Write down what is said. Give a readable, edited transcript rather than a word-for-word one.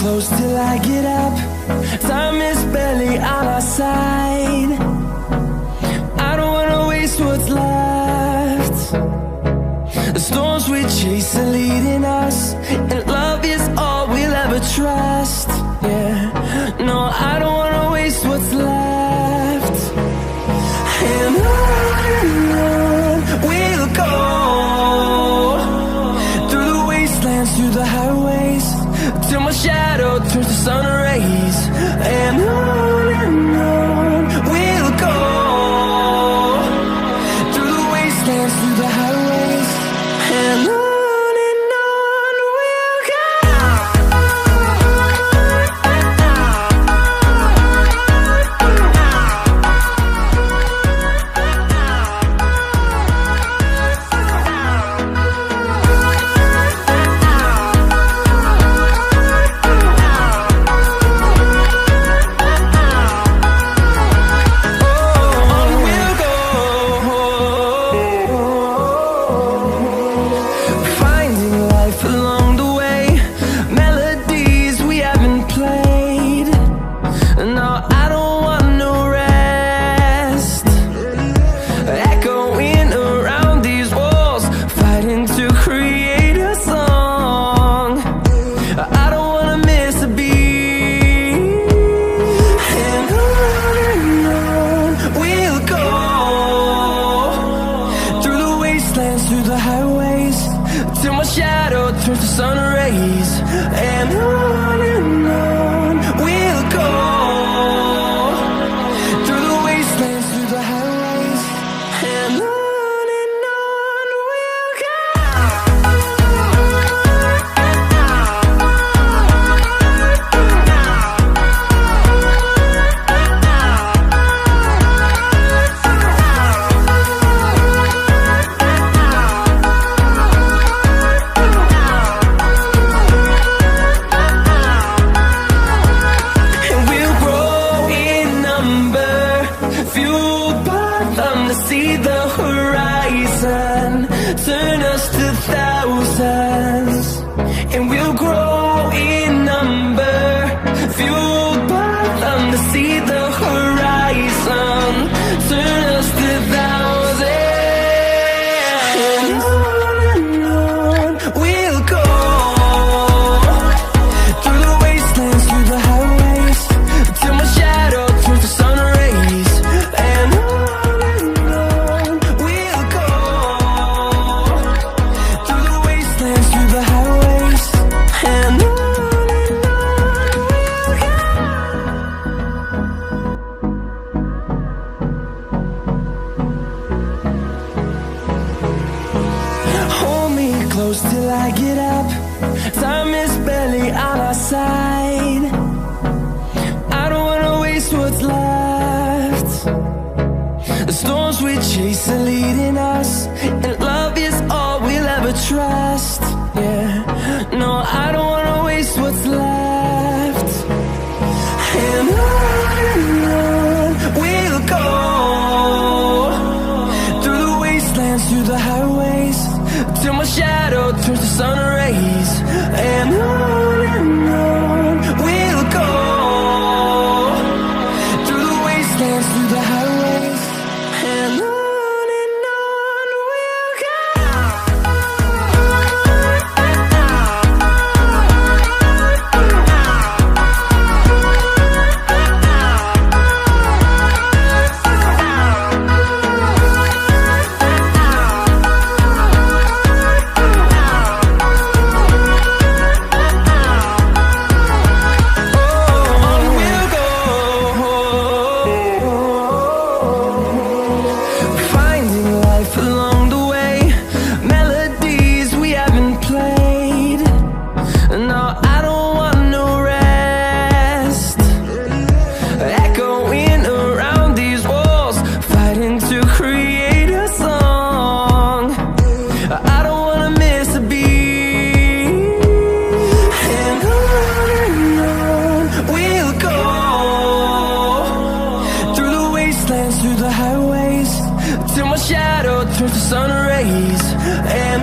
close till I get up. Time is barely on our side. I don't wanna waste what's left. The storms we chase are leading us, and love is all we'll ever trust. Yeah, no, I don't wanna waste what's left. And on we'll go, through the wastelands, through the highways, till my shadow turns to sun rays. And on we'll go, through the wastelands, through the highways, and on we'll go. Through the highways, till my shadow turns to sun rays. And on we'll go, through the wastelands, through the highways, and on we'll go. See the horizon, turn us to thousands, and we'll grow in number, fueled by them to see the horizon, turn us to thousands, and on we'll go, through the wastelands, through the highways, till my shadow turns to sun rays. And close till I get up. Time is barely on our side. I don't wanna waste what's left. The storms we chase are leading us, and love is all we'll ever trust. Yeah, no, I don't wanna waste what's left. And on we'll go, through the wastelands, through the highways, till my shadow turns to sun rays. And on we'll go, through the wastelands, through the highways, and on we'll go. Through the highways, till my shadow turns to sun rays. And